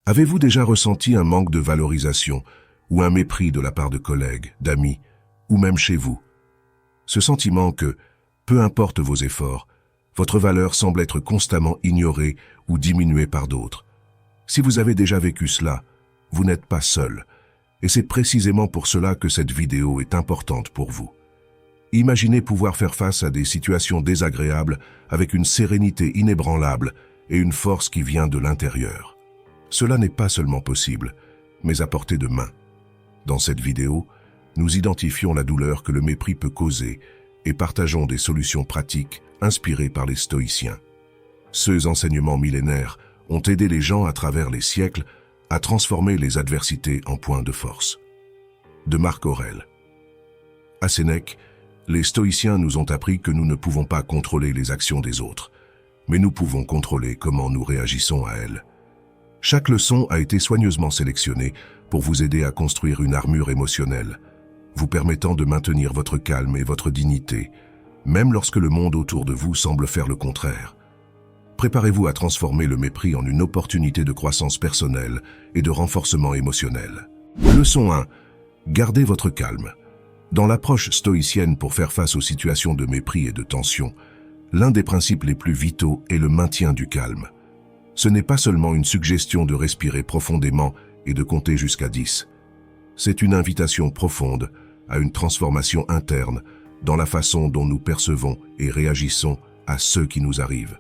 Avez-vous déjà ressenti un manque de valorisation ou un mépris de la part de collègues, d'amis, ou même chez vous? Ce sentiment que, peu importe vos efforts, votre valeur semble être constamment ignorée ou diminuée par d'autres. Si vous avez déjà vécu cela, vous n'êtes pas seul, et c'est précisément pour cela que cette vidéo est importante pour vous. Imaginez pouvoir faire face à des situations désagréables avec une sérénité inébranlable et une force qui vient de l'intérieur. Cela n'est pas seulement possible, mais à portée de main. Dans cette vidéo, nous identifions la douleur que le mépris peut causer et partageons des solutions pratiques inspirées par les stoïciens. Ces enseignements millénaires ont aidé les gens à travers les siècles à transformer les adversités en points de force. De Marc Aurèle. À Sénèque, les stoïciens nous ont appris que nous ne pouvons pas contrôler les actions des autres, mais nous pouvons contrôler comment nous réagissons à elles. Chaque leçon a été soigneusement sélectionnée pour vous aider à construire une armure émotionnelle, vous permettant de maintenir votre calme et votre dignité, même lorsque le monde autour de vous semble faire le contraire. Préparez-vous à transformer le mépris en une opportunité de croissance personnelle et de renforcement émotionnel. Leçon 1. Gardez votre calme. Dans l'approche stoïcienne pour faire face aux situations de mépris et de tension, l'un des principes les plus vitaux est le maintien du calme. Ce n'est pas seulement une suggestion de respirer profondément et de compter jusqu'à 10. C'est une invitation profonde à une transformation interne dans la façon dont nous percevons et réagissons à ce qui nous arrive.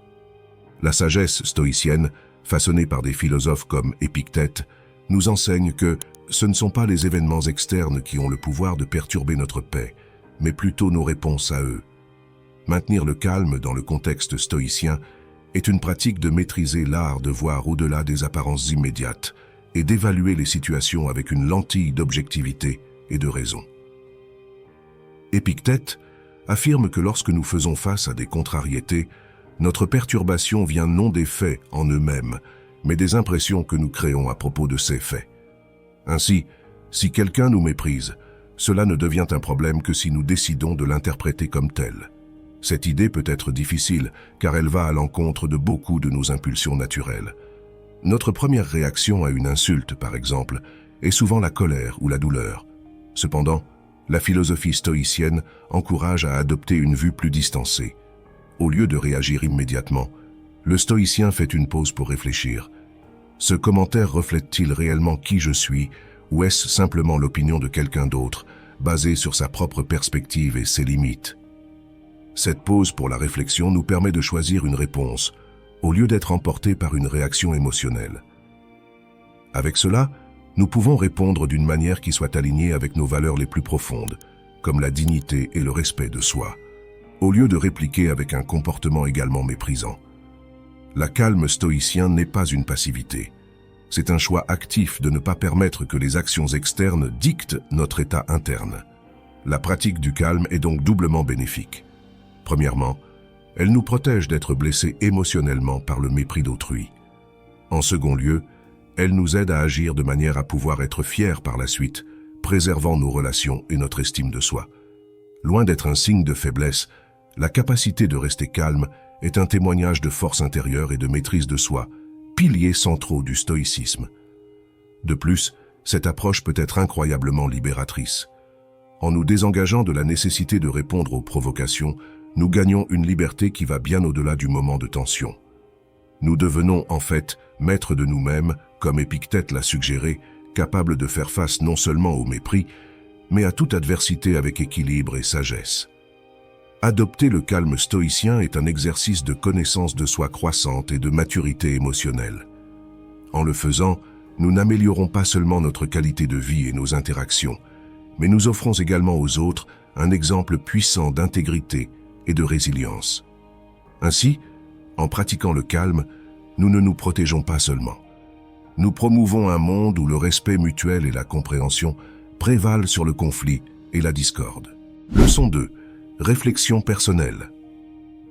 La sagesse stoïcienne, façonnée par des philosophes comme Épictète, nous enseigne que ce ne sont pas les événements externes qui ont le pouvoir de perturber notre paix, mais plutôt nos réponses à eux. Maintenir le calme dans le contexte stoïcien est une pratique de maîtriser l'art de voir au-delà des apparences immédiates et d'évaluer les situations avec une lentille d'objectivité et de raison. Épictète affirme que lorsque nous faisons face à des contrariétés, notre perturbation vient non des faits en eux-mêmes, mais des impressions que nous créons à propos de ces faits. Ainsi, si quelqu'un nous méprise, cela ne devient un problème que si nous décidons de l'interpréter comme tel. Cette idée peut être difficile, car elle va à l'encontre de beaucoup de nos impulsions naturelles. Notre première réaction à une insulte, par exemple, est souvent la colère ou la douleur. Cependant, la philosophie stoïcienne encourage à adopter une vue plus distancée. Au lieu de réagir immédiatement, le stoïcien fait une pause pour réfléchir. Ce commentaire reflète-t-il réellement qui je suis, ou est-ce simplement l'opinion de quelqu'un d'autre, basée sur sa propre perspective et ses limites? Cette pause pour la réflexion nous permet de choisir une réponse, au lieu d'être emporté par une réaction émotionnelle. Avec cela, nous pouvons répondre d'une manière qui soit alignée avec nos valeurs les plus profondes, comme la dignité et le respect de soi, au lieu de répliquer avec un comportement également méprisant. La calme stoïcien n'est pas une passivité. C'est un choix actif de ne pas permettre que les actions externes dictent notre état interne. La pratique du calme est donc doublement bénéfique. Premièrement, elle nous protège d'être blessés émotionnellement par le mépris d'autrui. En second lieu, elle nous aide à agir de manière à pouvoir être fiers par la suite, préservant nos relations et notre estime de soi. Loin d'être un signe de faiblesse, la capacité de rester calme est un témoignage de force intérieure et de maîtrise de soi, piliers centraux du stoïcisme. De plus, cette approche peut être incroyablement libératrice. En nous désengageant de la nécessité de répondre aux provocations, nous gagnons une liberté qui va bien au-delà du moment de tension. Nous devenons en fait maîtres de nous-mêmes, comme Épictète l'a suggéré, capables de faire face non seulement au mépris, mais à toute adversité avec équilibre et sagesse. Adopter le calme stoïcien est un exercice de connaissance de soi croissante et de maturité émotionnelle. En le faisant, nous n'améliorons pas seulement notre qualité de vie et nos interactions, mais nous offrons également aux autres un exemple puissant d'intégrité et de résilience. Ainsi, en pratiquant le calme, nous ne nous protégeons pas seulement. Nous promouvons un monde où le respect mutuel et la compréhension prévalent sur le conflit et la discorde. Leçon 2. Réflexion personnelle.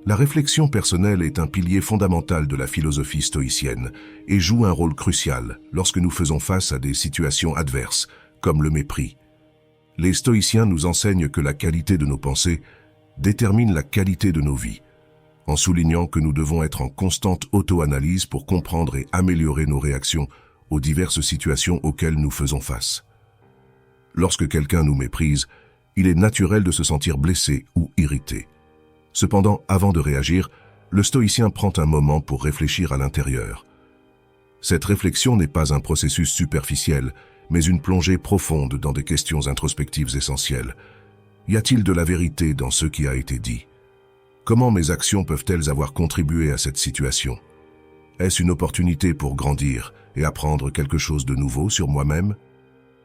La réflexion personnelle est un pilier fondamental de la philosophie stoïcienne et joue un rôle crucial lorsque nous faisons face à des situations adverses, comme le mépris. Les stoïciens nous enseignent que la qualité de nos pensées détermine la qualité de nos vies, en soulignant que nous devons être en constante auto-analyse pour comprendre et améliorer nos réactions aux diverses situations auxquelles nous faisons face. Lorsque quelqu'un nous méprise, il est naturel de se sentir blessé ou irrité. Cependant, avant de réagir, le stoïcien prend un moment pour réfléchir à l'intérieur. Cette réflexion n'est pas un processus superficiel, mais une plongée profonde dans des questions introspectives essentielles. Y a-t-il de la vérité dans ce qui a été dit? Comment mes actions peuvent-elles avoir contribué à cette situation? Est-ce une opportunité pour grandir et apprendre quelque chose de nouveau sur moi-même?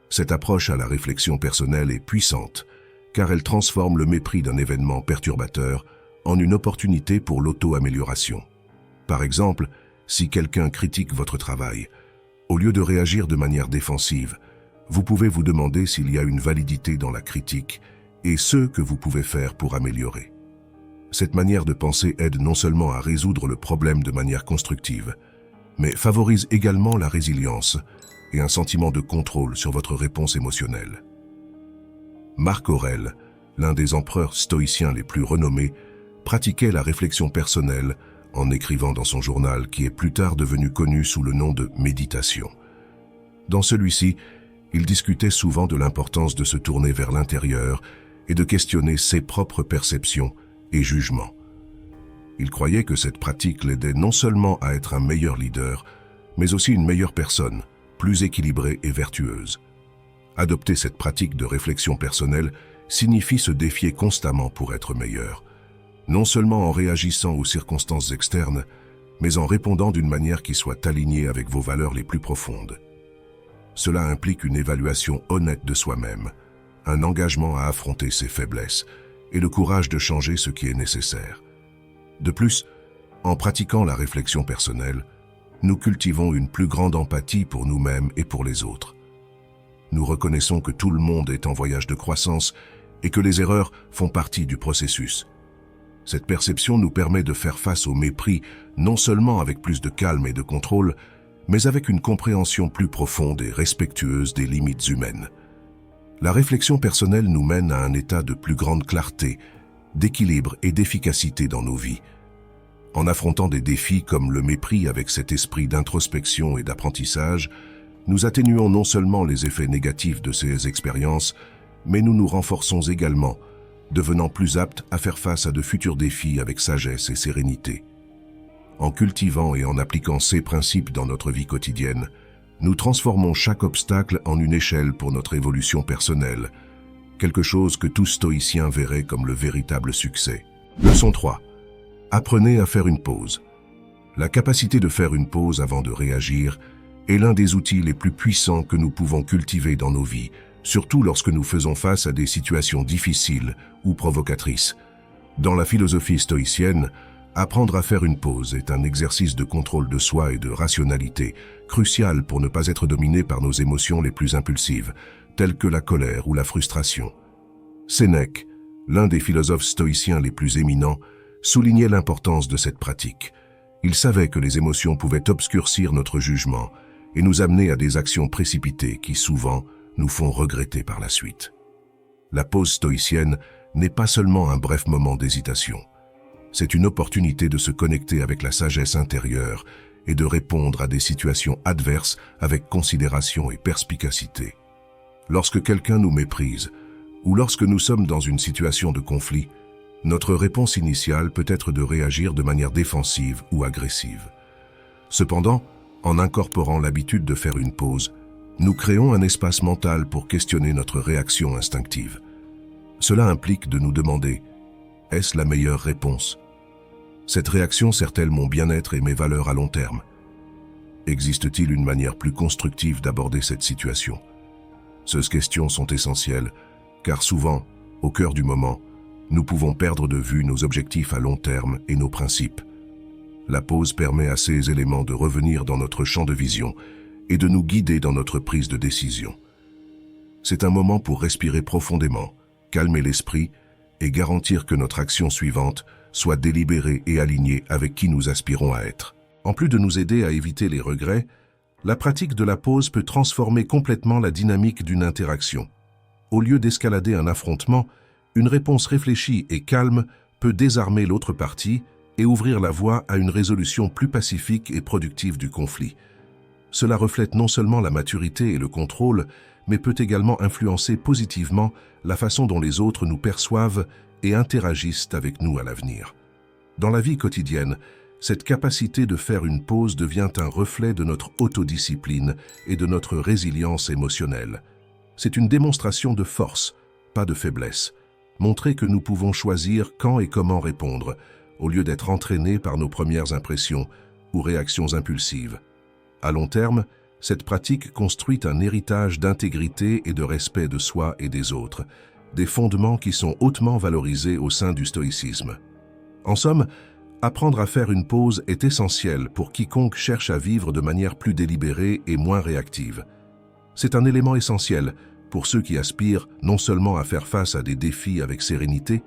Cette approche à la réflexion personnelle est puissante, car elle transforme le mépris d'un événement perturbateur en une opportunité pour l'auto-amélioration. Par exemple, si quelqu'un critique votre travail, au lieu de réagir de manière défensive, vous pouvez vous demander s'il y a une validité dans la critique et ce que vous pouvez faire pour améliorer. Cette manière de penser aide non seulement à résoudre le problème de manière constructive, mais favorise également la résilience et un sentiment de contrôle sur votre réponse émotionnelle. Marc Aurèle, l'un des empereurs stoïciens les plus renommés, pratiquait la réflexion personnelle en écrivant dans son journal qui est plus tard devenu connu sous le nom de méditation. Dans celui-ci, il discutait souvent de l'importance de se tourner vers l'intérieur et de questionner ses propres perceptions et jugements. Il croyait que cette pratique l'aidait non seulement à être un meilleur leader, mais aussi une meilleure personne, plus équilibrée et vertueuse. Adopter cette pratique de réflexion personnelle signifie se défier constamment pour être meilleur, non seulement en réagissant aux circonstances externes, mais en répondant d'une manière qui soit alignée avec vos valeurs les plus profondes. Cela implique une évaluation honnête de soi-même, un engagement à affronter ses faiblesses et le courage de changer ce qui est nécessaire. De plus, en pratiquant la réflexion personnelle, nous cultivons une plus grande empathie pour nous-mêmes et pour les autres. Nous reconnaissons que tout le monde est en voyage de croissance et que les erreurs font partie du processus. Cette perception nous permet de faire face au mépris non seulement avec plus de calme et de contrôle, mais avec une compréhension plus profonde et respectueuse des limites humaines. La réflexion personnelle nous mène à un état de plus grande clarté, d'équilibre et d'efficacité dans nos vies. En affrontant des défis comme le mépris avec cet esprit d'introspection et d'apprentissage, nous atténuons non seulement les effets négatifs de ces expériences, mais nous nous renforçons également, devenant plus aptes à faire face à de futurs défis avec sagesse et sérénité. En cultivant et en appliquant ces principes dans notre vie quotidienne, nous transformons chaque obstacle en une échelle pour notre évolution personnelle, quelque chose que tout stoïcien verrait comme le véritable succès. Leçon 3. Apprenez à faire une pause. La capacité de faire une pause avant de réagir est l'un des outils les plus puissants que nous pouvons cultiver dans nos vies, surtout lorsque nous faisons face à des situations difficiles ou provocatrices. Dans la philosophie stoïcienne, apprendre à faire une pause est un exercice de contrôle de soi et de rationalité, crucial pour ne pas être dominé par nos émotions les plus impulsives, telles que la colère ou la frustration. Sénèque, l'un des philosophes stoïciens les plus éminents, soulignait l'importance de cette pratique. Il savait que les émotions pouvaient obscurcir notre jugement et nous amener à des actions précipitées qui, souvent, nous font regretter par la suite. La pause stoïcienne n'est pas seulement un bref moment d'hésitation. C'est une opportunité de se connecter avec la sagesse intérieure et de répondre à des situations adverses avec considération et perspicacité. Lorsque quelqu'un nous méprise, ou lorsque nous sommes dans une situation de conflit, notre réponse initiale peut être de réagir de manière défensive ou agressive. Cependant, en incorporant l'habitude de faire une pause, nous créons un espace mental pour questionner notre réaction instinctive. Cela implique de nous demander « Est-ce la meilleure réponse ? Cette réaction sert-elle mon bien-être et mes valeurs à long terme ? Existe-t-il une manière plus constructive d'aborder cette situation ? » Ces questions sont essentielles, car souvent, au cœur du moment, nous pouvons perdre de vue nos objectifs à long terme et nos principes. La pause permet à ces éléments de revenir dans notre champ de vision et de nous guider dans notre prise de décision. C'est un moment pour respirer profondément, calmer l'esprit et garantir que notre action suivante soit délibérée et alignée avec qui nous aspirons à être. En plus de nous aider à éviter les regrets, la pratique de la pause peut transformer complètement la dynamique d'une interaction. Au lieu d'escalader un affrontement, une réponse réfléchie et calme peut désarmer l'autre partie et ouvrir la voie à une résolution plus pacifique et productive du conflit. cela reflète non seulement la maturité et le contrôle, mais peut également influencer positivement la façon dont les autres nous perçoivent et interagissent avec nous à l'avenir. Dans la vie quotidienne, cette capacité de faire une pause devient un reflet de notre autodiscipline et de notre résilience émotionnelle. C'est une démonstration de force, pas de faiblesse. Montrer que nous pouvons choisir quand et comment répondre, au lieu d'être entraînés par nos premières impressions ou réactions impulsives. À long terme, cette pratique construit un héritage d'intégrité et de respect de soi et des autres, des fondements qui sont hautement valorisés au sein du stoïcisme. En somme, apprendre à faire une pause est essentiel pour quiconque cherche à vivre de manière plus délibérée et moins réactive. C'est un élément essentiel pour ceux qui aspirent non seulement à faire face à des défis avec sérénité,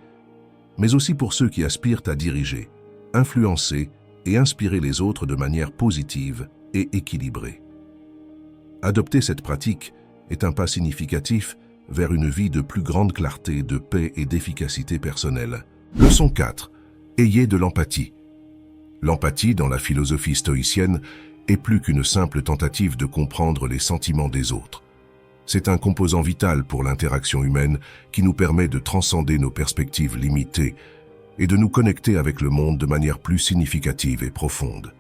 mais aussi pour ceux qui aspirent à diriger, influencer et inspirer les autres de manière positive et équilibrée. Adopter cette pratique est un pas significatif vers une vie de plus grande clarté, de paix et d'efficacité personnelle. Leçon 4. Ayez de l'empathie. L'empathie, dans la philosophie stoïcienne, est plus qu'une simple tentative de comprendre les sentiments des autres. C'est un composant vital pour l'interaction humaine qui nous permet de transcender nos perspectives limitées et de nous connecter avec le monde de manière plus significative et profonde.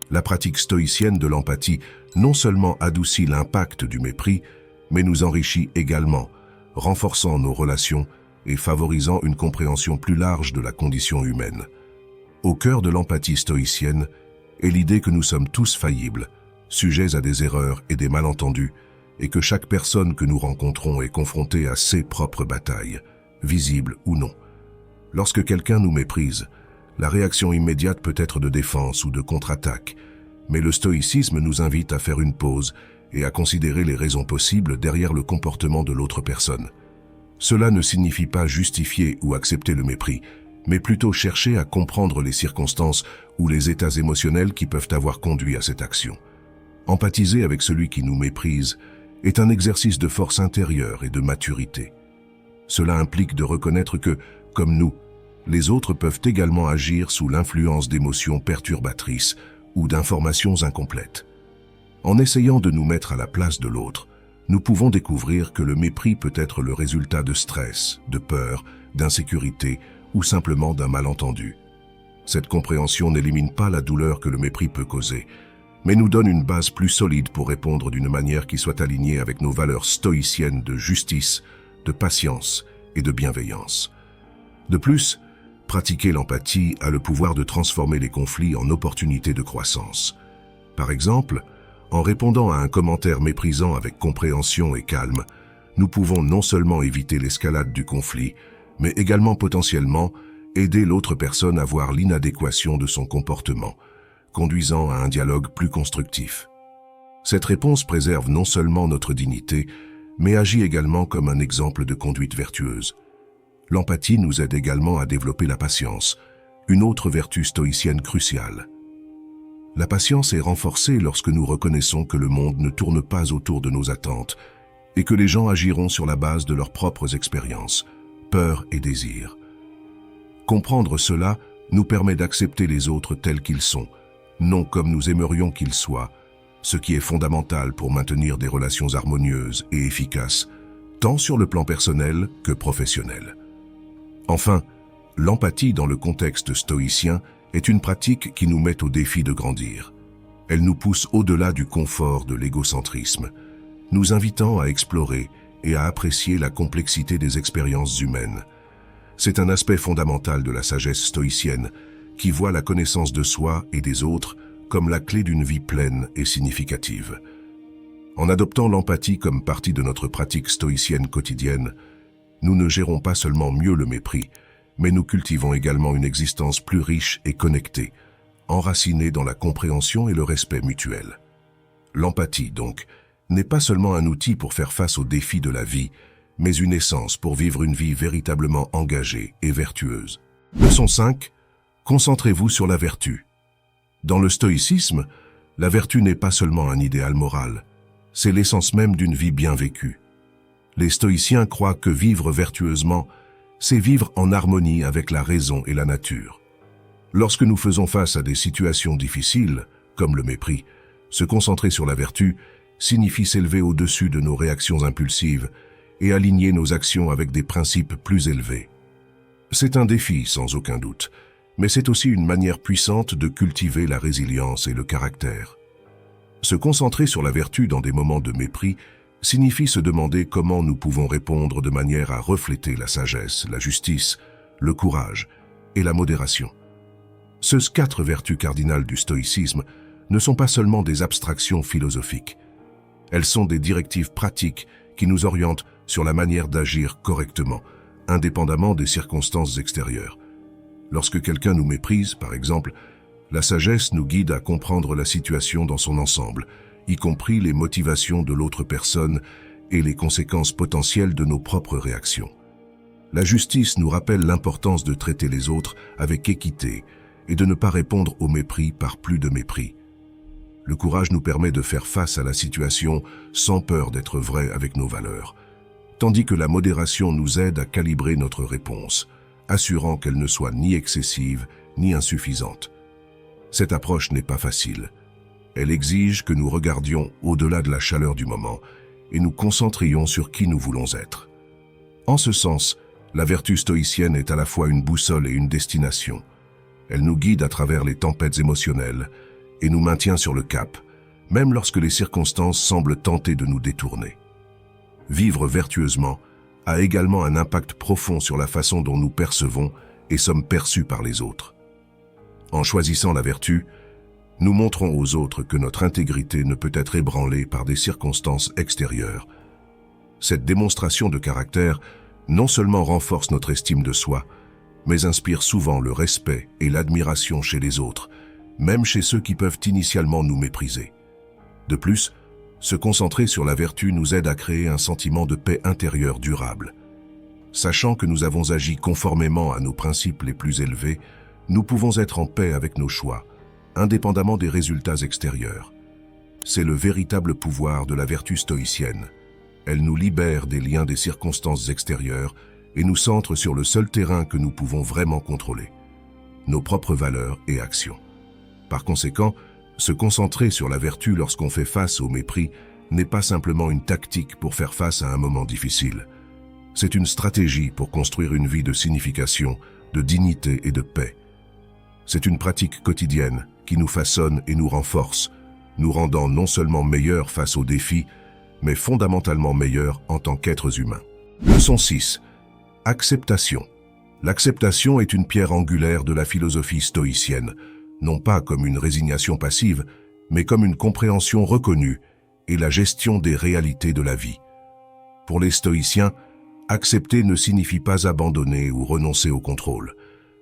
La pratique stoïcienne de l'empathie non seulement adoucit l'impact du mépris, mais nous enrichit également, renforçant nos relations et favorisant une compréhension plus large de la condition humaine. Au cœur de l'empathie stoïcienne est l'idée que nous sommes tous faillibles, sujets à des erreurs et des malentendus, et que chaque personne que nous rencontrons est confrontée à ses propres batailles, visibles ou non. Lorsque quelqu'un nous méprise, la réaction immédiate peut être de défense ou de contre-attaque, mais le stoïcisme nous invite à faire une pause et à considérer les raisons possibles derrière le comportement de l'autre personne. Cela ne signifie pas justifier ou accepter le mépris, mais plutôt chercher à comprendre les circonstances ou les états émotionnels qui peuvent avoir conduit à cette action. Empathiser avec celui qui nous méprise est un exercice de force intérieure et de maturité. Cela implique de reconnaître que, comme nous, les autres peuvent également agir sous l'influence d'émotions perturbatrices ou d'informations incomplètes. En essayant de nous mettre à la place de l'autre, nous pouvons découvrir que le mépris peut être le résultat de stress, de peur, d'insécurité ou simplement d'un malentendu. Cette compréhension n'élimine pas la douleur que le mépris peut causer, mais nous donne une base plus solide pour répondre d'une manière qui soit alignée avec nos valeurs stoïciennes de justice, de patience et de bienveillance. De plus, pratiquer l'empathie a le pouvoir de transformer les conflits en opportunités de croissance. Par exemple, en répondant à un commentaire méprisant avec compréhension et calme, nous pouvons non seulement éviter l'escalade du conflit, mais également potentiellement aider l'autre personne à voir l'inadéquation de son comportement, conduisant à un dialogue plus constructif. Cette réponse préserve non seulement notre dignité, mais agit également comme un exemple de conduite vertueuse. L'empathie nous aide également à développer la patience, une autre vertu stoïcienne cruciale. La patience est renforcée lorsque nous reconnaissons que le monde ne tourne pas autour de nos attentes et que les gens agiront sur la base de leurs propres expériences, peurs et désirs. Comprendre cela nous permet d'accepter les autres tels qu'ils sont, non comme nous aimerions qu'ils soient, ce qui est fondamental pour maintenir des relations harmonieuses et efficaces, tant sur le plan personnel que professionnel. Enfin, l'empathie dans le contexte stoïcien est une pratique qui nous met au défi de grandir. Elle nous pousse au-delà du confort de l'égocentrisme, nous invitant à explorer et à apprécier la complexité des expériences humaines. C'est un aspect fondamental de la sagesse stoïcienne qui voit la connaissance de soi et des autres comme la clé d'une vie pleine et significative. En adoptant l'empathie comme partie de notre pratique stoïcienne quotidienne, nous ne gérons pas seulement mieux le mépris, mais nous cultivons également une existence plus riche et connectée, enracinée dans la compréhension et le respect mutuel. L'empathie, donc, n'est pas seulement un outil pour faire face aux défis de la vie, mais une essence pour vivre une vie véritablement engagée et vertueuse. Leçon 5. Concentrez-vous sur la vertu. Dans le stoïcisme, la vertu n'est pas seulement un idéal moral, c'est l'essence même d'une vie bien vécue. Les stoïciens croient que vivre vertueusement, c'est vivre en harmonie avec la raison et la nature. Lorsque nous faisons face à des situations difficiles, comme le mépris, Se concentrer sur la vertu signifie s'élever au-dessus de nos réactions impulsives et aligner nos actions avec des principes plus élevés. C'est un défi, sans aucun doute, mais c'est aussi une manière puissante de cultiver la résilience et le caractère. Se concentrer sur la vertu dans des moments de mépris signifie se demander comment nous pouvons répondre de manière à refléter la sagesse, la justice, le courage et la modération. Ces 4 vertus cardinales du stoïcisme ne sont pas seulement des abstractions philosophiques. Elles sont des directives pratiques qui nous orientent sur la manière d'agir correctement, indépendamment des circonstances extérieures. Lorsque quelqu'un nous méprise, par exemple, la sagesse nous guide à comprendre la situation dans son ensemble, y compris les motivations de l'autre personne et les conséquences potentielles de nos propres réactions. La justice nous rappelle l'importance de traiter les autres avec équité et de ne pas répondre au mépris par plus de mépris. Le courage nous permet de faire face à la situation sans peur d'être vrai avec nos valeurs, tandis que la modération nous aide à calibrer notre réponse, assurant qu'elle ne soit ni excessive ni insuffisante. Cette approche n'est pas facile. Elle exige que nous regardions au-delà de la chaleur du moment et nous concentrions sur qui nous voulons être. En ce sens, la vertu stoïcienne est à la fois une boussole et une destination. Elle nous guide à travers les tempêtes émotionnelles et nous maintient sur le cap, même lorsque les circonstances semblent tenter de nous détourner. Vivre vertueusement a également un impact profond sur la façon dont nous percevons et sommes perçus par les autres. En choisissant la vertu, nous montrons aux autres que notre intégrité ne peut être ébranlée par des circonstances extérieures. Cette démonstration de caractère non seulement renforce notre estime de soi, mais inspire souvent le respect et l'admiration chez les autres, même chez ceux qui peuvent initialement nous mépriser. De plus, se concentrer sur la vertu nous aide à créer un sentiment de paix intérieure durable. Sachant que nous avons agi conformément à nos principes les plus élevés, nous pouvons être en paix avec nos choix, indépendamment des résultats extérieurs. C'est le véritable pouvoir de la vertu stoïcienne. Elle nous libère des liens des circonstances extérieures et nous centre sur le seul terrain que nous pouvons vraiment contrôler, nos propres valeurs et actions. Par conséquent, se concentrer sur la vertu lorsqu'on fait face au mépris n'est pas simplement une tactique pour faire face à un moment difficile. C'est une stratégie pour construire une vie de signification, de dignité et de paix. C'est une pratique quotidienne qui nous façonne et nous renforce, nous rendant non seulement meilleurs face aux défis, mais fondamentalement meilleurs en tant qu'êtres humains. Leçon 6. Acceptation. L'acceptation est une pierre angulaire de la philosophie stoïcienne, non pas comme une résignation passive, mais comme une compréhension reconnue et la gestion des réalités de la vie. Pour les stoïciens, accepter ne signifie pas abandonner ou renoncer au contrôle.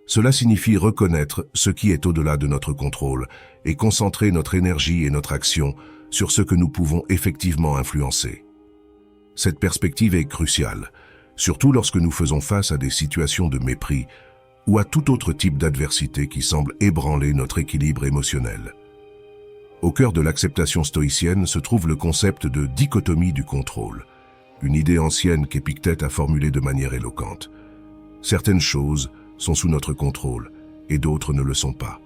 Cela signifie reconnaître ce qui est au-delà de notre contrôle et concentrer notre énergie et notre action sur ce que nous pouvons effectivement influencer. Cette perspective est cruciale, surtout lorsque nous faisons face à des situations de mépris ou à tout autre type d'adversité qui semble ébranler notre équilibre émotionnel. Au cœur de l'acceptation stoïcienne se trouve le concept de dichotomie du contrôle, une idée ancienne qu'Épictète a formulée de manière éloquente. Certaines choses sont sous notre contrôle et d'autres ne le sont pas.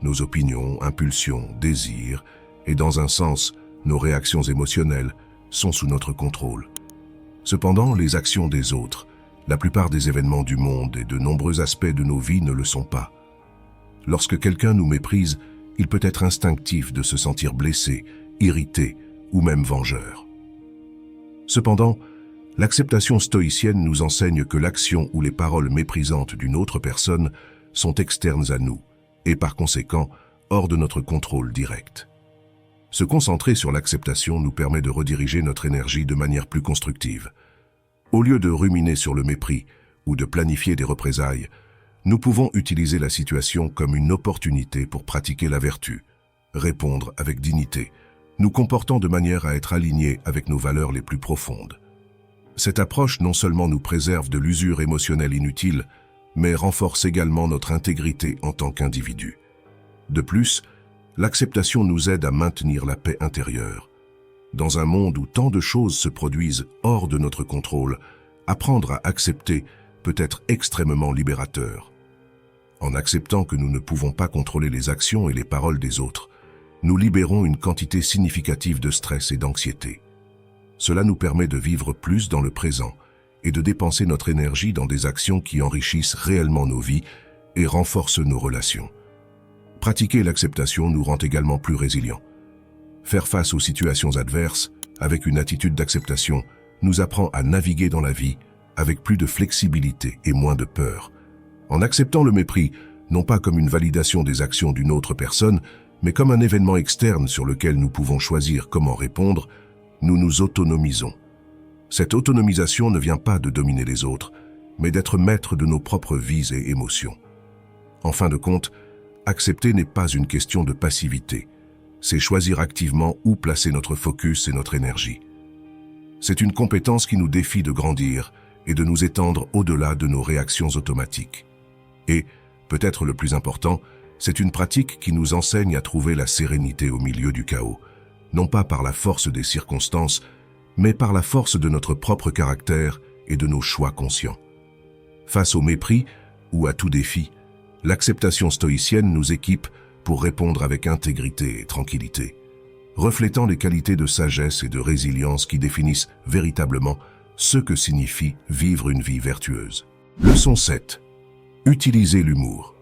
Nos opinions, impulsions, désirs et dans un sens, nos réactions émotionnelles sont sous notre contrôle. Cependant, les actions des autres, la plupart des événements du monde et de nombreux aspects de nos vies ne le sont pas. Lorsque quelqu'un nous méprise, il peut être instinctif de se sentir blessé, irrité ou même vengeur. Cependant, l'acceptation stoïcienne nous enseigne que l'action ou les paroles méprisantes d'une autre personne sont externes à nous et par conséquent hors de notre contrôle direct. Se concentrer sur l'acceptation nous permet de rediriger notre énergie de manière plus constructive. Au lieu de ruminer sur le mépris ou de planifier des représailles, nous pouvons utiliser la situation comme une opportunité pour pratiquer la vertu, répondre avec dignité, nous comportant de manière à être alignés avec nos valeurs les plus profondes. Cette approche non seulement nous préserve de l'usure émotionnelle inutile, mais renforce également notre intégrité en tant qu'individu. De plus, l'acceptation nous aide à maintenir la paix intérieure. Dans un monde où tant de choses se produisent hors de notre contrôle, apprendre à accepter peut être extrêmement libérateur. En acceptant que nous ne pouvons pas contrôler les actions et les paroles des autres, nous libérons une quantité significative de stress et d'anxiété. Cela nous permet de vivre plus dans le présent et de dépenser notre énergie dans des actions qui enrichissent réellement nos vies et renforcent nos relations. Pratiquer l'acceptation nous rend également plus résilients. Faire face aux situations adverses avec une attitude d'acceptation nous apprend à naviguer dans la vie avec plus de flexibilité et moins de peur. En acceptant le mépris, non pas comme une validation des actions d'une autre personne, mais comme un événement externe sur lequel nous pouvons choisir comment répondre, nous nous autonomisons. Cette autonomisation ne vient pas de dominer les autres, mais d'être maître de nos propres vies et émotions. En fin de compte, accepter n'est pas une question de passivité. C'est choisir activement où placer notre focus et notre énergie. C'est une compétence qui nous défie de grandir et de nous étendre au-delà de nos réactions automatiques. Et, peut-être le plus important, c'est une pratique qui nous enseigne à trouver la sérénité au milieu du chaos, non pas par la force des circonstances, mais par la force de notre propre caractère et de nos choix conscients. Face au mépris ou à tout défi, l'acceptation stoïcienne nous équipe pour répondre avec intégrité et tranquillité, reflétant les qualités de sagesse et de résilience qui définissent véritablement ce que signifie vivre une vie vertueuse. Leçon 7. Utiliser l'humour.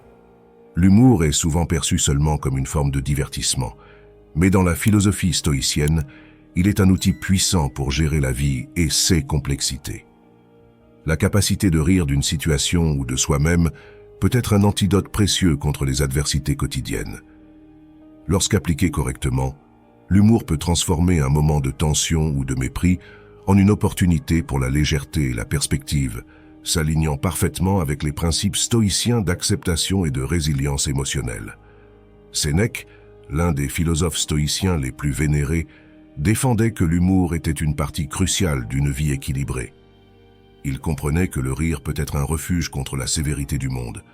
L'humour est souvent perçu seulement comme une forme de divertissement, mais dans la philosophie stoïcienne, il est un outil puissant pour gérer la vie et ses complexités. La capacité de rire d'une situation ou de soi-même peut être un antidote précieux contre les adversités quotidiennes. Lorsqu'appliqué correctement, l'humour peut transformer un moment de tension ou de mépris en une opportunité pour la légèreté et la perspective, s'alignant parfaitement avec les principes stoïciens d'acceptation et de résilience émotionnelle. Sénèque, l'un des philosophes stoïciens les plus vénérés, défendait que l'humour était une partie cruciale d'une vie équilibrée. Il comprenait que le rire peut être un refuge contre la sévérité du monde,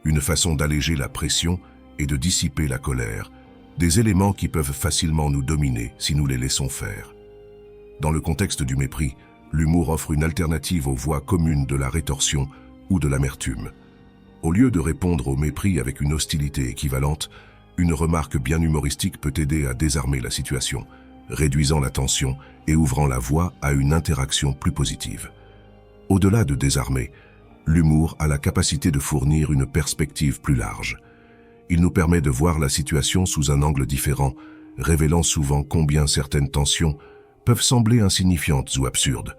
une façon d'alléger la pression et de dissiper la colère, des éléments qui peuvent facilement nous dominer si nous les laissons faire. Dans le contexte du mépris, l'humour offre une alternative aux voies communes de la rétorsion ou de l'amertume. Au lieu de répondre au mépris avec une hostilité équivalente, une remarque bien humoristique peut aider à désarmer la situation, réduisant la tension et ouvrant la voie à une interaction plus positive. Au-delà de désarmer, l'humour a la capacité de fournir une perspective plus large. Il nous permet de voir la situation sous un angle différent, révélant souvent combien certaines tensions peuvent sembler insignifiantes ou absurdes,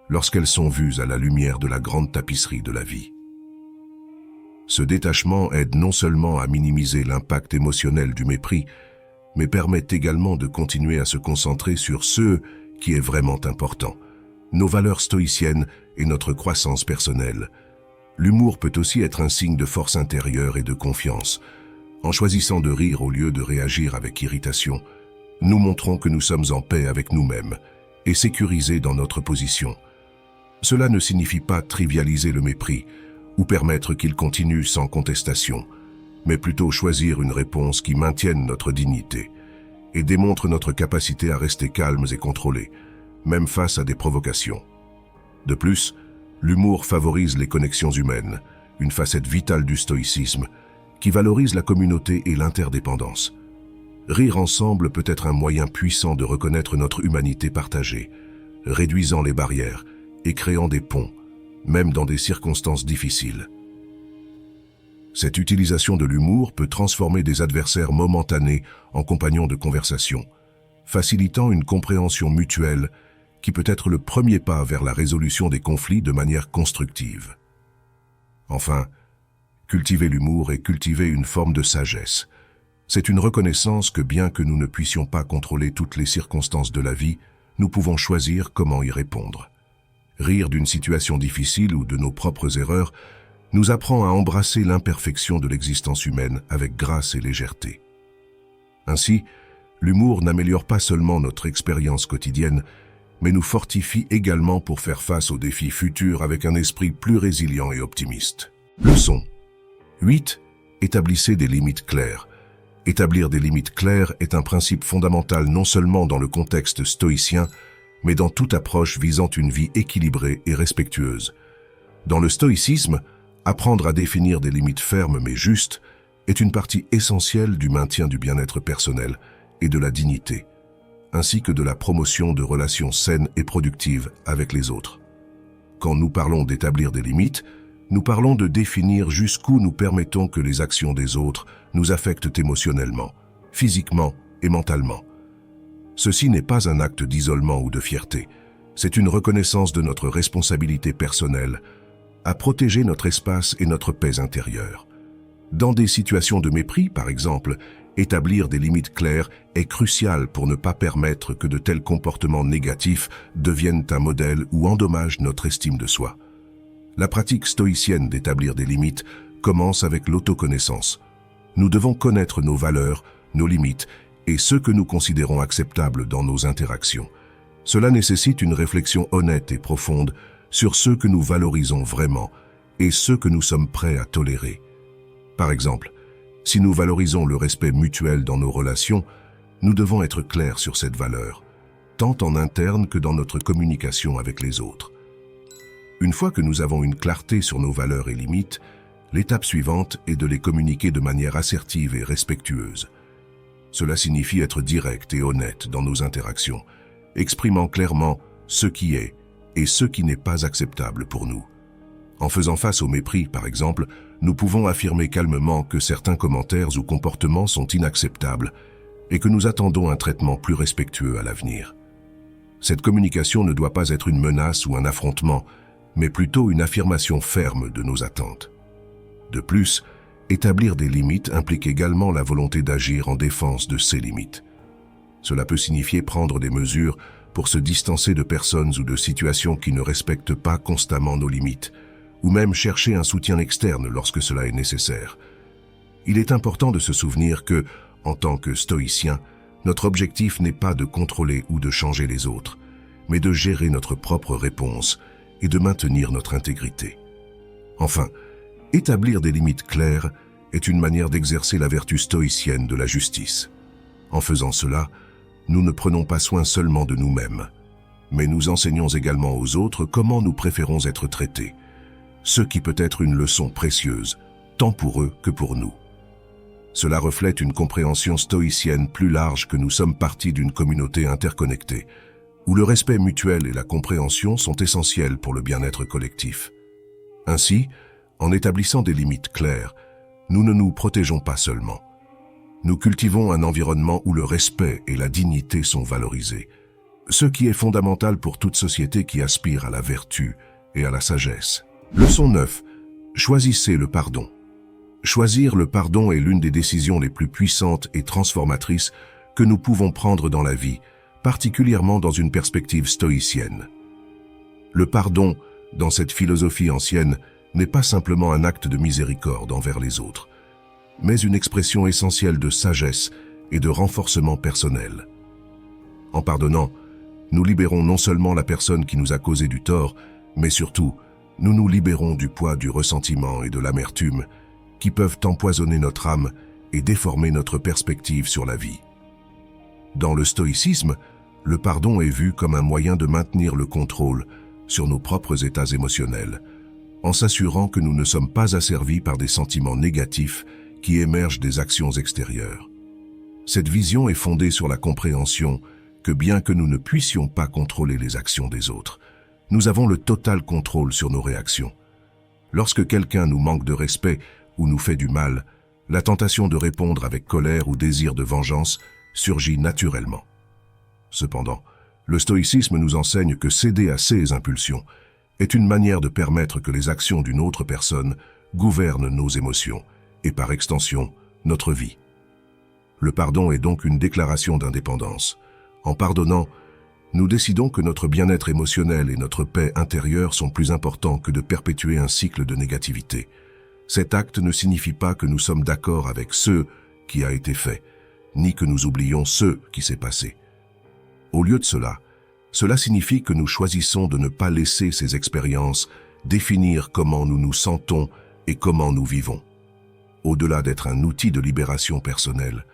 lorsqu'elles sont vues à la lumière de la grande tapisserie de la vie. Ce détachement aide non seulement à minimiser l'impact émotionnel du mépris, mais permet également de continuer à se concentrer sur ce qui est vraiment important, nos valeurs stoïciennes et notre croissance personnelle. L'humour peut aussi être un signe de force intérieure et de confiance. En choisissant de rire au lieu de réagir avec irritation, nous montrons que nous sommes en paix avec nous-mêmes et sécurisés dans notre position. Cela ne signifie pas trivialiser le mépris ou permettre qu'il continue sans contestation, mais plutôt choisir une réponse qui maintienne notre dignité et démontre notre capacité à rester calmes et contrôlés, même face à des provocations. De plus, l'humour favorise les connexions humaines, une facette vitale du stoïcisme qui valorise la communauté et l'interdépendance. Rire ensemble peut être un moyen puissant de reconnaître notre humanité partagée, réduisant les barrières et créant des ponts, même dans des circonstances difficiles. Cette utilisation de l'humour peut transformer des adversaires momentanés en compagnons de conversation, facilitant une compréhension mutuelle qui peut être le premier pas vers la résolution des conflits de manière constructive. Enfin, cultiver l'humour et cultiver une forme de sagesse. C'est une reconnaissance que bien que nous ne puissions pas contrôler toutes les circonstances de la vie, nous pouvons choisir comment y répondre. Rire d'une situation difficile ou de nos propres erreurs nous apprend à embrasser l'imperfection de l'existence humaine avec grâce et légèreté. Ainsi, l'humour n'améliore pas seulement notre expérience quotidienne, mais nous fortifie également pour faire face aux défis futurs avec un esprit plus résilient et optimiste. Leçon 8. Établissez des limites claires. Établir des limites claires est un principe fondamental non seulement dans le contexte stoïcien, mais dans toute approche visant une vie équilibrée et respectueuse. Dans le stoïcisme, apprendre à définir des limites fermes mais justes est une partie essentielle du maintien du bien-être personnel et de la dignité, ainsi que de la promotion de relations saines et productives avec les autres. Quand nous parlons d'établir des limites, nous parlons de définir jusqu'où nous permettons que les actions des autres nous affectent émotionnellement, physiquement et mentalement. Ceci n'est pas un acte d'isolement ou de fierté, c'est une reconnaissance de notre responsabilité personnelle à protéger notre espace et notre paix intérieure. Dans des situations de mépris, par exemple, établir des limites claires est crucial pour ne pas permettre que de tels comportements négatifs deviennent un modèle ou endommagent notre estime de soi. La pratique stoïcienne d'établir des limites commence avec l'autoconnaissance. Nous devons connaître nos valeurs, nos limites et ce que nous considérons acceptable dans nos interactions. Cela nécessite une réflexion honnête et profonde sur ce que nous valorisons vraiment et ce que nous sommes prêts à tolérer. Par exemple, si nous valorisons le respect mutuel dans nos relations, nous devons être clairs sur cette valeur, tant en interne que dans notre communication avec les autres. Une fois que nous avons une clarté sur nos valeurs et limites, l'étape suivante est de les communiquer de manière assertive et respectueuse. Cela signifie être direct et honnête dans nos interactions, exprimant clairement ce qui est et ce qui n'est pas acceptable pour nous. En faisant face au mépris, par exemple, nous pouvons affirmer calmement que certains commentaires ou comportements sont inacceptables et que nous attendons un traitement plus respectueux à l'avenir. Cette communication ne doit pas être une menace ou un affrontement, mais plutôt une affirmation ferme de nos attentes. De plus, établir des limites implique également la volonté d'agir en défense de ces limites. Cela peut signifier prendre des mesures pour se distancer de personnes ou de situations qui ne respectent pas constamment nos limites, ou même chercher un soutien externe lorsque cela est nécessaire. Il est important de se souvenir que, en tant que stoïcien, notre objectif n'est pas de contrôler ou de changer les autres, mais de gérer notre propre réponse et de maintenir notre intégrité. Enfin, établir des limites claires est une manière d'exercer la vertu stoïcienne de la justice. En faisant cela, nous ne prenons pas soin seulement de nous-mêmes, mais nous enseignons également aux autres comment nous préférons être traités, ce qui peut être une leçon précieuse, tant pour eux que pour nous. Cela reflète une compréhension stoïcienne plus large que nous sommes partie d'une communauté interconnectée, où le respect mutuel et la compréhension sont essentiels pour le bien-être collectif. Ainsi, en établissant des limites claires, nous ne nous protégeons pas seulement. Nous cultivons un environnement où le respect et la dignité sont valorisés, ce qui est fondamental pour toute société qui aspire à la vertu et à la sagesse. Leçon 9. Choisissez le pardon. Choisir le pardon est l'une des décisions les plus puissantes et transformatrices que nous pouvons prendre dans la vie, particulièrement dans une perspective stoïcienne. Le pardon, dans cette philosophie ancienne, n'est pas simplement un acte de miséricorde envers les autres, mais une expression essentielle de sagesse et de renforcement personnel. En pardonnant, nous libérons non seulement la personne qui nous a causé du tort, mais surtout, nous nous libérons du poids du ressentiment et de l'amertume qui peuvent empoisonner notre âme et déformer notre perspective sur la vie. Dans le stoïcisme, le pardon est vu comme un moyen de maintenir le contrôle sur nos propres états émotionnels, en s'assurant que nous ne sommes pas asservis par des sentiments négatifs qui émergent des actions extérieures. Cette vision est fondée sur la compréhension que bien que nous ne puissions pas contrôler les actions des autres, nous avons le total contrôle sur nos réactions. Lorsque quelqu'un nous manque de respect ou nous fait du mal, la tentation de répondre avec colère ou désir de vengeance surgit naturellement. Cependant, le stoïcisme nous enseigne que céder à ces impulsions est une manière de permettre que les actions d'une autre personne gouvernent nos émotions et par extension, notre vie. Le pardon est donc une déclaration d'indépendance. En pardonnant, nous décidons que notre bien-être émotionnel et notre paix intérieure sont plus importants que de perpétuer un cycle de négativité. Cet acte ne signifie pas que nous sommes d'accord avec ce qui a été fait, ni que nous oublions ce qui s'est passé. Au lieu de cela signifie que nous choisissons de ne pas laisser ces expériences définir comment nous nous sentons et comment nous vivons. Au-delà d'être un outil de libération personnelle,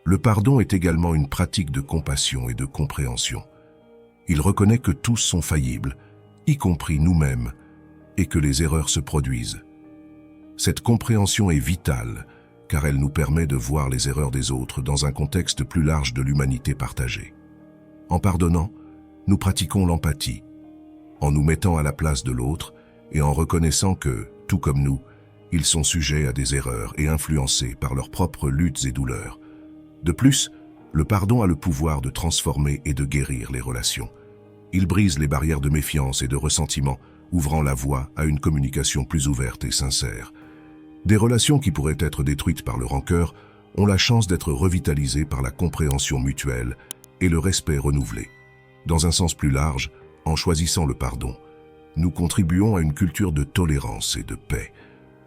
le pardon est également une pratique de compassion et de compréhension. Il reconnaît que tous sont faillibles, y compris nous-mêmes, et que les erreurs se produisent. Cette compréhension est vitale, car elle nous permet de voir les erreurs des autres dans un contexte plus large de l'humanité partagée. En pardonnant, nous pratiquons l'empathie, en nous mettant à la place de l'autre et en reconnaissant que, tout comme nous, ils sont sujets à des erreurs et influencés par leurs propres luttes et douleurs. De plus, le pardon a le pouvoir de transformer et de guérir les relations. Il brise les barrières de méfiance et de ressentiment, ouvrant la voie à une communication plus ouverte et sincère. Des relations qui pourraient être détruites par le rancœur ont la chance d'être revitalisées par la compréhension mutuelle et le respect renouvelé. Dans un sens plus large, en choisissant le pardon, nous contribuons à une culture de tolérance et de paix,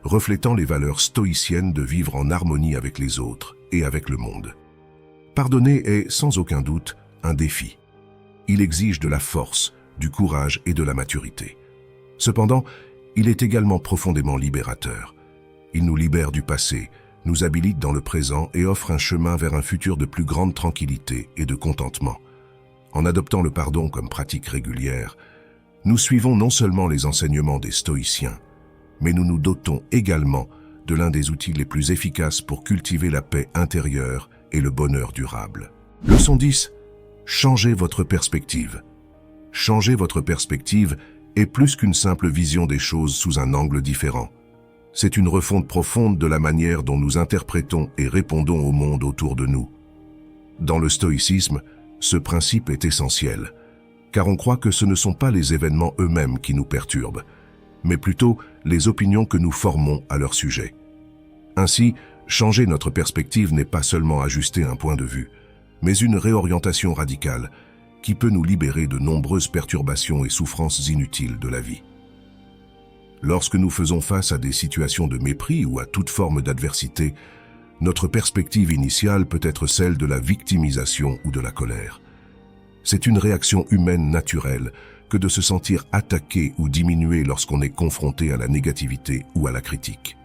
reflétant les valeurs stoïciennes de vivre en harmonie avec les autres et avec le monde. Pardonner est, sans aucun doute, un défi. Il exige de la force, du courage et de la maturité. Cependant, il est également profondément libérateur. Il nous libère du passé, nous habilite dans le présent et offre un chemin vers un futur de plus grande tranquillité et de contentement. En adoptant le pardon comme pratique régulière, nous suivons non seulement les enseignements des stoïciens, mais nous nous dotons également de l'un des outils les plus efficaces pour cultiver la paix intérieure et le bonheur durable. Leçon 10. Changez votre perspective. Changer votre perspective est plus qu'une simple vision des choses sous un angle différent. C'est une refonte profonde de la manière dont nous interprétons et répondons au monde autour de nous. Dans le stoïcisme, ce principe est essentiel, car on croit que ce ne sont pas les événements eux-mêmes qui nous perturbent, mais plutôt les opinions que nous formons à leur sujet. Ainsi, changer notre perspective n'est pas seulement ajuster un point de vue, mais une réorientation radicale qui peut nous libérer de nombreuses perturbations et souffrances inutiles de la vie. Lorsque nous faisons face à des situations de mépris ou à toute forme d'adversité, notre perspective initiale peut être celle de la victimisation ou de la colère. C'est une réaction humaine naturelle que de se sentir attaqué ou diminué lorsqu'on est confronté à la négativité ou à la critique.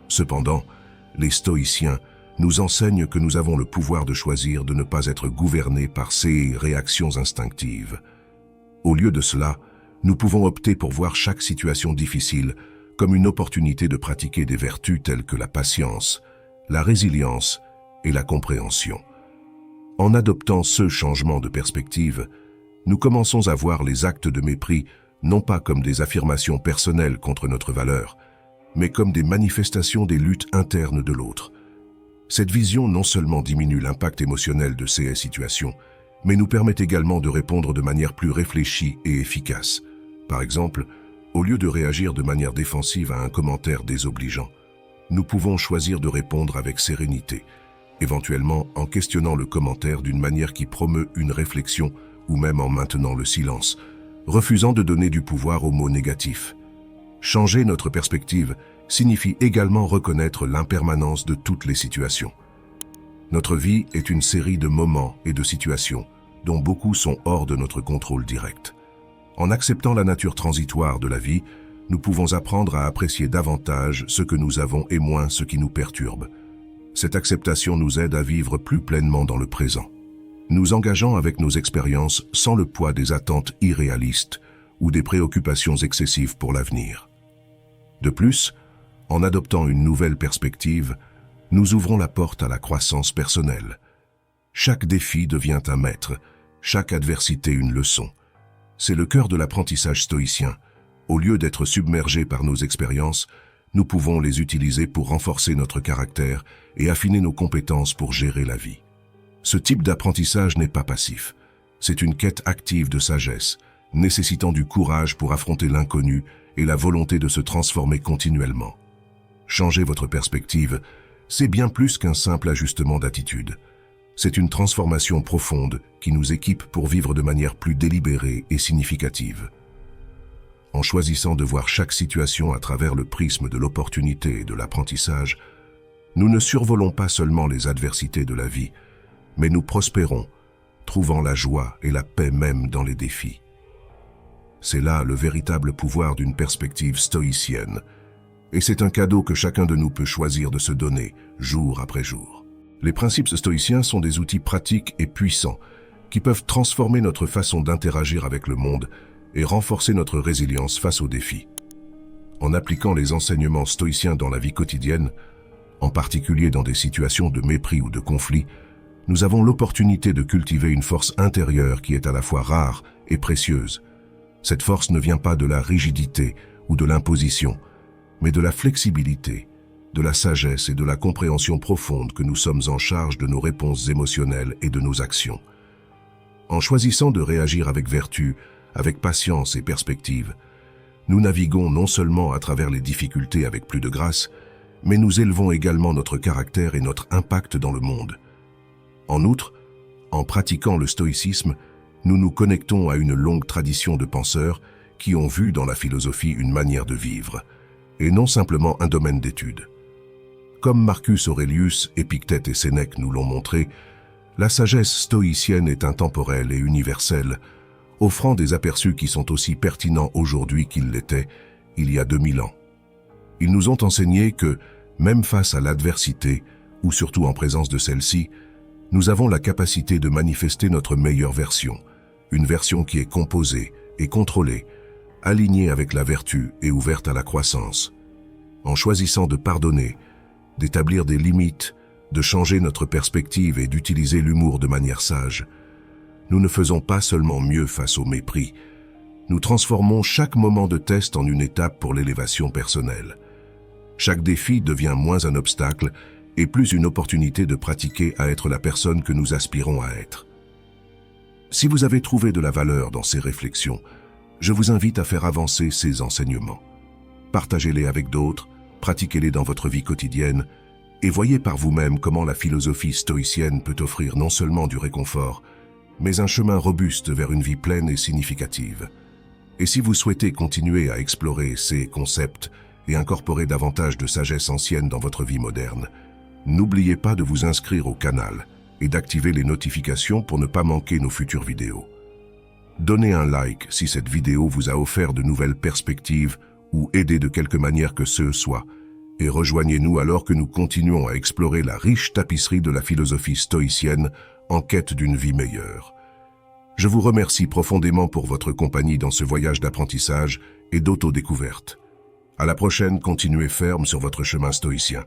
Cependant, les stoïciens nous enseignent que nous avons le pouvoir de choisir de ne pas être gouvernés par ces réactions instinctives. Au lieu de cela, nous pouvons opter pour voir chaque situation difficile comme une opportunité de pratiquer des vertus telles que la patience, la résilience et la compréhension. En adoptant ce changement de perspective, nous commençons à voir les actes de mépris non pas comme des affirmations personnelles contre notre valeur, mais comme des manifestations des luttes internes de l'autre. Cette vision non seulement diminue l'impact émotionnel de ces situations, mais nous permet également de répondre de manière plus réfléchie et efficace. Par exemple, au lieu de réagir de manière défensive à un commentaire désobligeant, nous pouvons choisir de répondre avec sérénité, éventuellement en questionnant le commentaire d'une manière qui promeut une réflexion ou même en maintenant le silence, refusant de donner du pouvoir aux mots négatifs. Changer notre perspective signifie également reconnaître l'impermanence de toutes les situations. Notre vie est une série de moments et de situations dont beaucoup sont hors de notre contrôle direct. En acceptant la nature transitoire de la vie, nous pouvons apprendre à apprécier davantage ce que nous avons et moins ce qui nous perturbe. Cette acceptation nous aide à vivre plus pleinement dans le présent, nous engageant avec nos expériences sans le poids des attentes irréalistes ou des préoccupations excessives pour l'avenir. De plus, en adoptant une nouvelle perspective, nous ouvrons la porte à la croissance personnelle. Chaque défi devient un maître, chaque adversité une leçon. C'est le cœur de l'apprentissage stoïcien. Au lieu d'être submergés par nos expériences, nous pouvons les utiliser pour renforcer notre caractère et affiner nos compétences pour gérer la vie. Ce type d'apprentissage n'est pas passif. C'est une quête active de sagesse, nécessitant du courage pour affronter l'inconnu et la volonté de se transformer continuellement. Changer votre perspective, c'est bien plus qu'un simple ajustement d'attitude. C'est une transformation profonde qui nous équipe pour vivre de manière plus délibérée et significative. En choisissant de voir chaque situation à travers le prisme de l'opportunité et de l'apprentissage, nous ne survolons pas seulement les adversités de la vie, mais nous prospérons, trouvant la joie et la paix même dans les défis. C'est là le véritable pouvoir d'une perspective stoïcienne, et c'est un cadeau que chacun de nous peut choisir de se donner, jour après jour. Les principes stoïciens sont des outils pratiques et puissants qui peuvent transformer notre façon d'interagir avec le monde et renforcer notre résilience face aux défis. En appliquant les enseignements stoïciens dans la vie quotidienne, en particulier dans des situations de mépris ou de conflit, nous avons l'opportunité de cultiver une force intérieure qui est à la fois rare et précieuse. Cette force ne vient pas de la rigidité ou de l'imposition, mais de la flexibilité, de la sagesse et de la compréhension profonde que nous sommes en charge de nos réponses émotionnelles et de nos actions. En choisissant de réagir avec vertu, avec patience et perspective, nous naviguons non seulement à travers les difficultés avec plus de grâce, mais nous élevons également notre caractère et notre impact dans le monde. En outre, en pratiquant le stoïcisme, nous nous connectons à une longue tradition de penseurs qui ont vu dans la philosophie une manière de vivre, et non simplement un domaine d'étude. Comme Marcus Aurelius, Épictète et Sénèque nous l'ont montré, la sagesse stoïcienne est intemporelle et universelle, offrant des aperçus qui sont aussi pertinents aujourd'hui qu'ils l'étaient il y a 2000 ans. Ils nous ont enseigné que, même face à l'adversité, ou surtout en présence de celle-ci, nous avons la capacité de manifester notre meilleure version, une version qui est composée et contrôlée, alignée avec la vertu et ouverte à la croissance. En choisissant de pardonner, d'établir des limites, de changer notre perspective et d'utiliser l'humour de manière sage, nous ne faisons pas seulement mieux face au mépris, nous transformons chaque moment de test en une étape pour l'élévation personnelle. Chaque défi devient moins un obstacle et plus une opportunité de pratiquer à être la personne que nous aspirons à être. Si vous avez trouvé de la valeur dans ces réflexions, je vous invite à faire avancer ces enseignements. Partagez-les avec d'autres, pratiquez-les dans votre vie quotidienne et voyez par vous-même comment la philosophie stoïcienne peut offrir non seulement du réconfort, mais un chemin robuste vers une vie pleine et significative. Et si vous souhaitez continuer à explorer ces concepts et incorporer davantage de sagesse ancienne dans votre vie moderne, n'oubliez pas de vous inscrire au canal et d'activer les notifications pour ne pas manquer nos futures vidéos. Donnez un like si cette vidéo vous a offert de nouvelles perspectives ou aidé de quelque manière que ce soit, et rejoignez-nous alors que nous continuons à explorer la riche tapisserie de la philosophie stoïcienne en quête d'une vie meilleure. Je vous remercie profondément pour votre compagnie dans ce voyage d'apprentissage et d'autodécouverte. À la prochaine, continuez ferme sur votre chemin stoïcien.